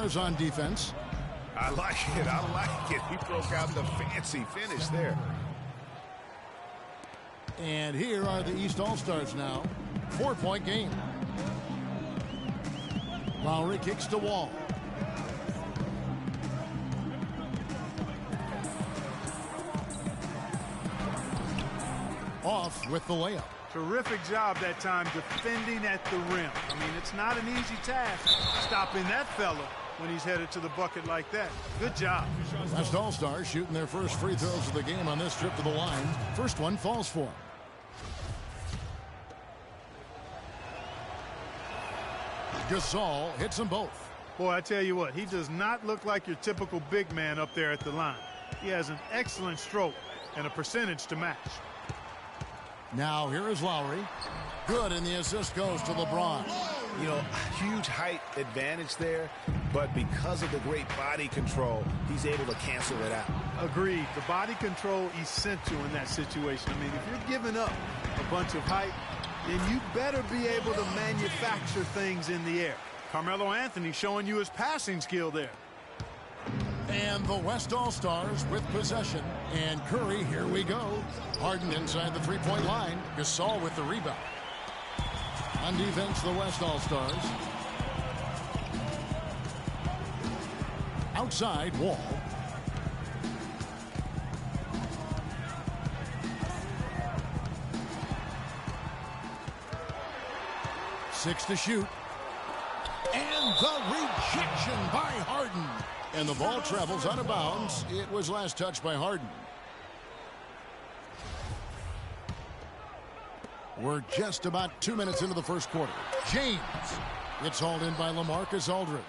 All-Stars on defense. I like it. I like it. He broke out the fancy finish there. And here are the East All-Stars now. 4-point game. Lowry kicks to Wall. Off with the layup. Terrific job that time defending at the rim. I mean, it's not an easy task stopping that fella when he's headed to the bucket like that. Good job. West All-Stars shooting their first free throws of the game on this trip to the line. First one falls for him. Gasol hits them both. Boy, I tell you what, he does not look like your typical big man up there at the line. He has an excellent stroke and a percentage to match. Now here is Lowry. Good, and the assist goes to LeBron. You know, huge height advantage there, but because of the great body control, he's able to cancel it out. Agreed. The body control essential in that situation. I mean, if you're giving up a bunch of height, then you better be able to manufacture things in the air. Carmelo Anthony showing you his passing skill there. And the West All-Stars with possession. And Curry, here we go. Harden inside the three-point line. Gasol with the rebound. On defense, the West All-Stars. Outside, Wall. Six to shoot. And the rejection by Harden. And the ball travels out of bounds. It was last touched by Harden. We're just about 2 minutes into the first quarter. James. It's hauled in by LaMarcus Aldridge.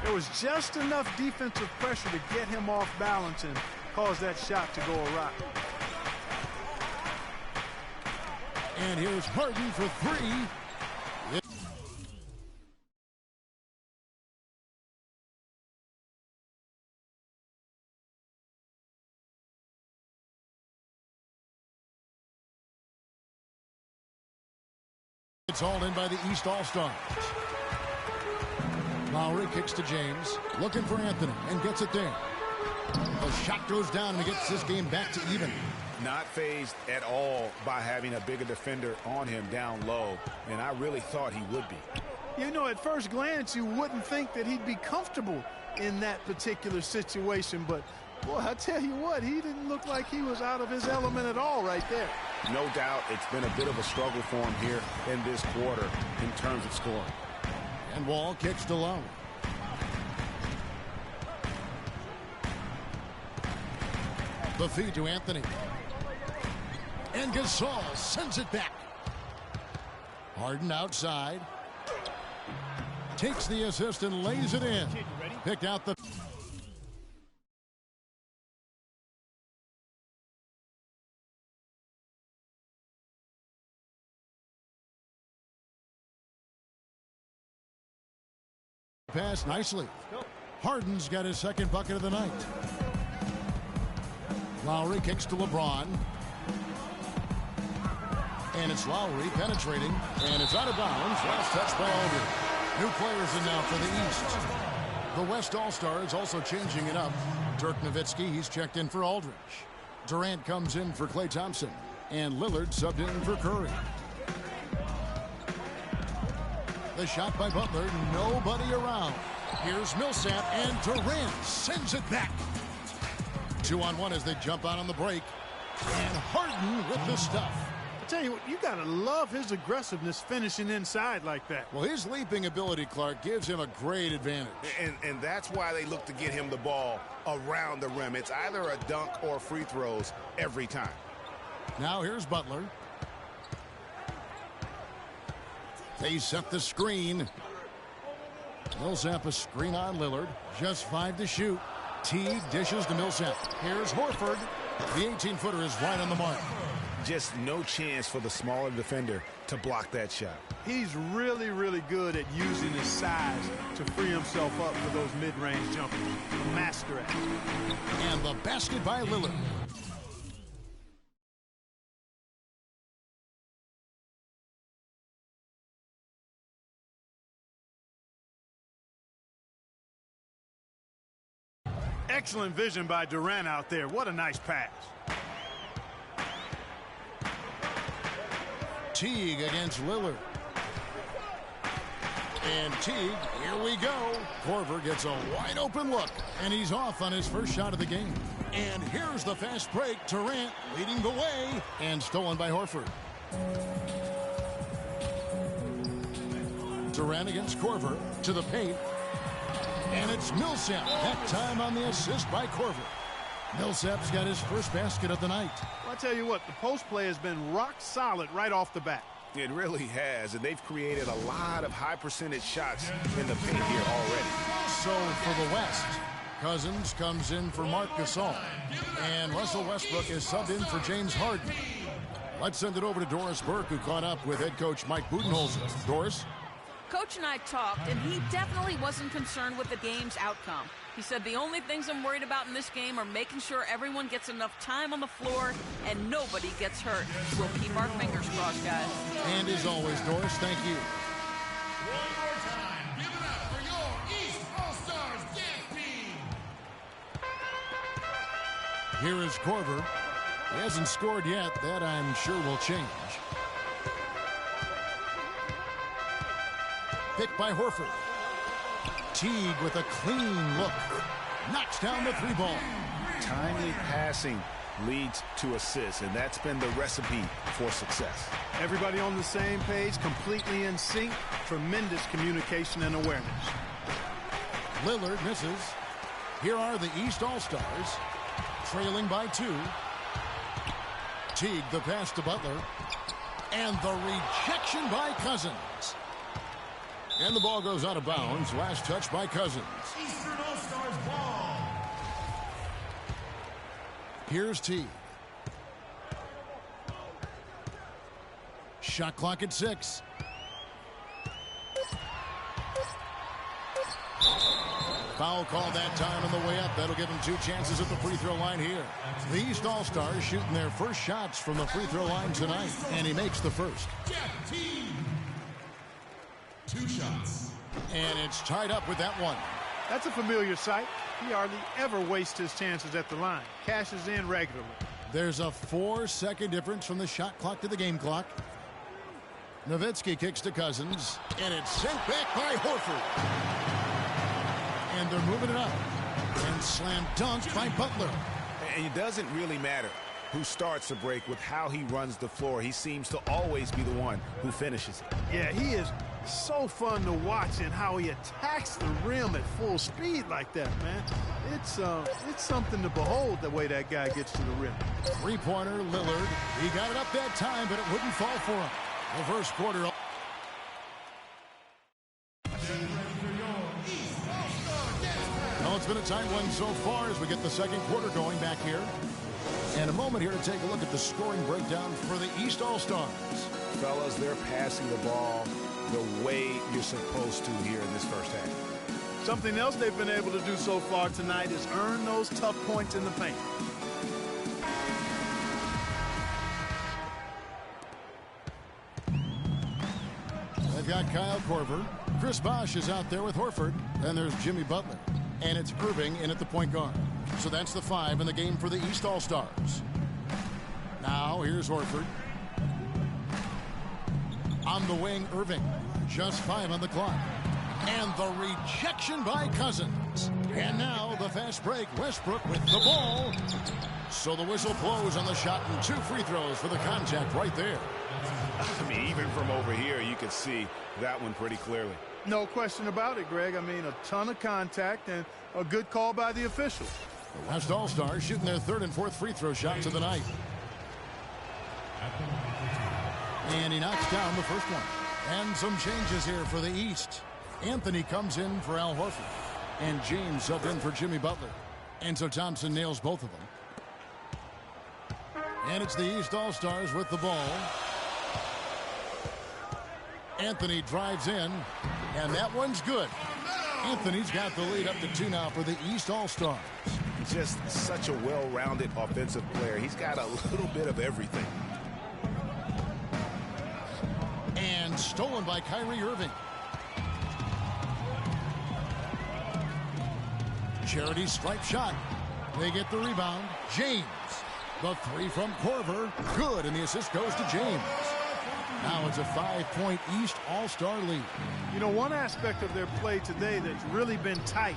There was just enough defensive pressure to get him off balance and cause that shot to go awry. And here's Harden for three. It's hauled in by the East All-Stars. Lowry kicks to James, looking for Anthony, and gets it there. The shot goes down, and he gets this game back to even. Not fazed at all by having a bigger defender on him down low, and I really thought he would be. You know, at first glance, you wouldn't think that he'd be comfortable in that particular situation, but, boy, I tell you what, he didn't look like he was out of his element at all right there. No doubt it's been a bit of a struggle for him here in this quarter in terms of scoring. And Wall kicks to Lowry. The feed to Anthony. And Gasol sends it back. Harden outside. Takes the assist and lays it in. Picked out the... pass nicely. Harden's got his second bucket of the night. Lowry kicks to LeBron. And it's Lowry penetrating. And it's out of bounds. Last touch by Aldridge. New players in now for the East. The West All-Stars also changing it up. Dirk Nowitzki, he's checked in for Aldridge. Durant comes in for Klay Thompson. And Lillard subbed in for Curry. The shot by Butler, nobody around. Here's Millsap, and Durant sends it back. 2-on-1 as they jump out on the break. And Harden with the stuff. I tell you what, you got to love his aggressiveness finishing inside like that. Well, his leaping ability, Clark, gives him a great advantage. And that's why they look to get him the ball around the rim. It's either a dunk or free throws every time. Now here's Butler. They set the screen. Millsap a screen on Lillard. Just 5 to shoot. Teague dishes to Millsap. Here's Horford. The 18-footer is right on the mark. Just no chance for the smaller defender to block that shot. He's really, really good at using his size to free himself up for those mid-range jumpers. A master at it. And the basket by Lillard. Excellent vision by Durant out there. What a nice pass. Teague against Lillard. And Teague, here we go. Korver gets a wide open look, and he's off on his first shot of the game. And here's the fast break. Durant leading the way, and stolen by Horford. Durant against Korver to the paint. And it's Millsap, that time on the assist by Korver. Millsap's got his first basket of the night. Well, I tell you what, the post play has been rock solid right off the bat. It really has, and they've created a lot of high percentage shots in the paint here already. So for the West, Cousins comes in for Marc Gasol, and Russell Westbrook is subbed in for James Harden. Let's send it over to Doris Burke, who caught up with head coach Mike Budenholzer. Doris? Coach and I talked, and he definitely wasn't concerned with the game's outcome. He said the only things I'm worried about in this game are making sure everyone gets enough time on the floor and nobody gets hurt. We'll keep our fingers crossed, guys. And as always, Doris, thank you. One more time, give it up for your East All-Stars dance team. Here is Korver. He hasn't scored yet. That, I'm sure, will change. Picked by Horford. Teague with a clean look. Knocks down the three ball. Timely passing leads to assists, and that's been the recipe for success. Everybody on the same page, completely in sync. Tremendous communication and awareness. Lillard misses. Here are the East All-Stars, trailing by 2. Teague the pass to Butler. And the rejection by Cousins. And the ball goes out of bounds. Last touch by Cousins. Eastern All-Stars ball. Here's Teague. Shot clock at 6. Foul called that time on the way up. That'll give him 2 chances at the free throw line here. The East All-Stars shooting their first shots from the free throw line tonight. And he makes the first. Jeff Teague. 2 shots. And it's tied up with that one. That's a familiar sight. He hardly ever wastes his chances at the line. Cashes in regularly. There's a 4-second difference from the shot clock to the game clock. Nowitzki kicks to Cousins. And it's sent back by Horford. And they're moving it up. And slam dunked by Butler. And it doesn't really matter who starts the break with how he runs the floor. He seems to always be the one who finishes it. Yeah, he is so fun to watch in how he attacks the rim at full speed like that, man. It's something to behold the way that guy gets to the rim. Three-pointer, Lillard. He got it up that time, but it wouldn't fall for him. The first quarter. Well, it's been a tight one so far as we get the second quarter going back here. And a moment here to take a look at the scoring breakdown for the East All-Stars. Fellas, they're passing the ball the way you're supposed to here in this first half. Something else they've been able to do so far tonight is earn those tough points in the paint. They've got Kyle Korver. Chris Bosh is out there with Horford. And there's Jimmy Butler. And it's Irving in at the point guard. So that's the 5 in the game for the East All-Stars. Now here's Horford. On the wing, Irving. Just 5 on the clock. And the rejection by Cousins. And now the fast break. Westbrook with the ball. So the whistle blows on the shot and 2 free throws for the contact right there. I mean, even from over here, you can see that one pretty clearly. No question about it, Greg. I mean, a ton of contact and a good call by the officials. The West All-Stars shooting their 3rd and 4th free throw shots of the night. And he knocks down the first one. And some changes here for the East. Anthony comes in for Al Horford. And James subbed in for Jimmy Butler. And so Thompson nails both of them. And it's the East All-Stars with the ball. Anthony drives in, and that one's good. Anthony's got the lead up to 2 now for the East All-Stars. Just such a well-rounded offensive player. He's got a little bit of everything. And stolen by Kyrie Irving. Charity stripe shot. They get the rebound. James. The 3 from Korver. Good, and the assist goes to James. Now it's a 5-point East All-Star lead. You know, one aspect of their play today that's really been tight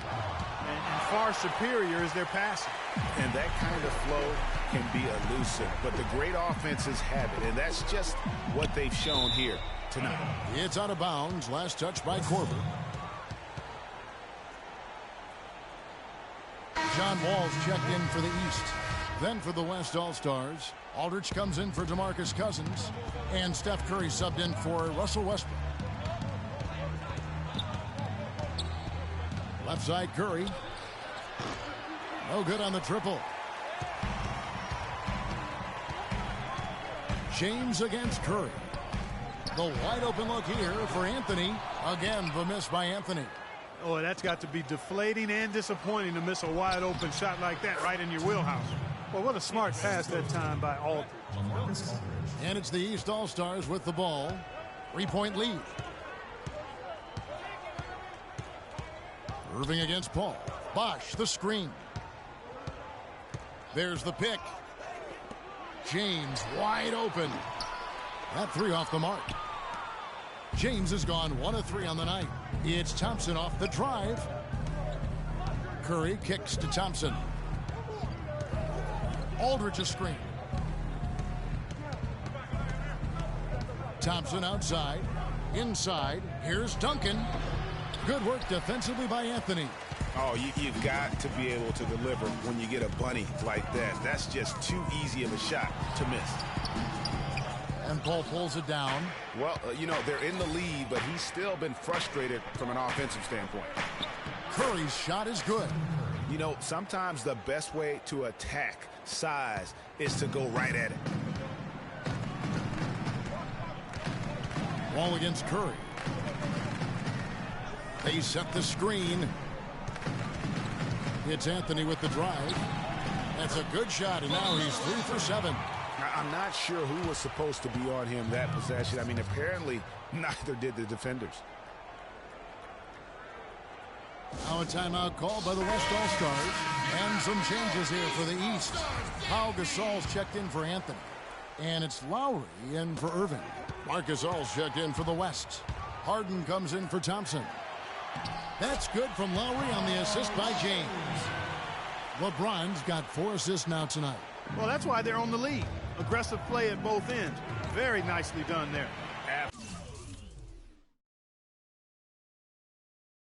and far superior is their passing. And that kind of flow can be elusive, but the great offenses have it, and that's just what they've shown here tonight. It's out of bounds. Last touch by Korver. John Wall's checked in for the East. Then for the West All-Stars, Aldridge comes in for DeMarcus Cousins, and Steph Curry subbed in for Russell Westbrook. Left side Curry. No good on the triple. James against Curry. The wide open look here for Anthony. Again, the miss by Anthony. Oh, that's got to be deflating and disappointing to miss a wide open shot like that right in your wheelhouse. Well, what a smart pass that time by Aldridge. And it's the East All-Stars with the ball. 3-point lead. Irving against Paul. Bosch, the screen. There's the pick. James wide open. That 3 off the mark. James has gone 1 of 3 on the night. It's Thompson off the drive. Curry kicks to Thompson. Aldridge a screen. Thompson outside. Inside. Here's Duncan. Good work defensively by Anthony. Oh, you've got to be able to deliver when you get a bunny like that. That's just too easy of a shot to miss. And Paul pulls it down. Well, you know, they're in the lead, but he's still been frustrated from an offensive standpoint. Curry's shot is good. You know, sometimes the best way to attack size is to go right at it. Wall against Curry. They set the screen. It's Anthony with the drive. That's a good shot, and now he's 3 for 7. I'm not sure who was supposed to be on him that possession. I mean, apparently neither did the defenders. Now a timeout called by the West All-Stars. And some changes here for the East. Pau Gasol's checked in for Anthony. And it's Lowry in for Irving. Marc Gasol's checked in for the West. Harden comes in for Thompson. That's good from Lowry on the assist by James. LeBron's got 4 assists now tonight. Well, that's why they're on the lead. Aggressive play at both ends. Very nicely done there.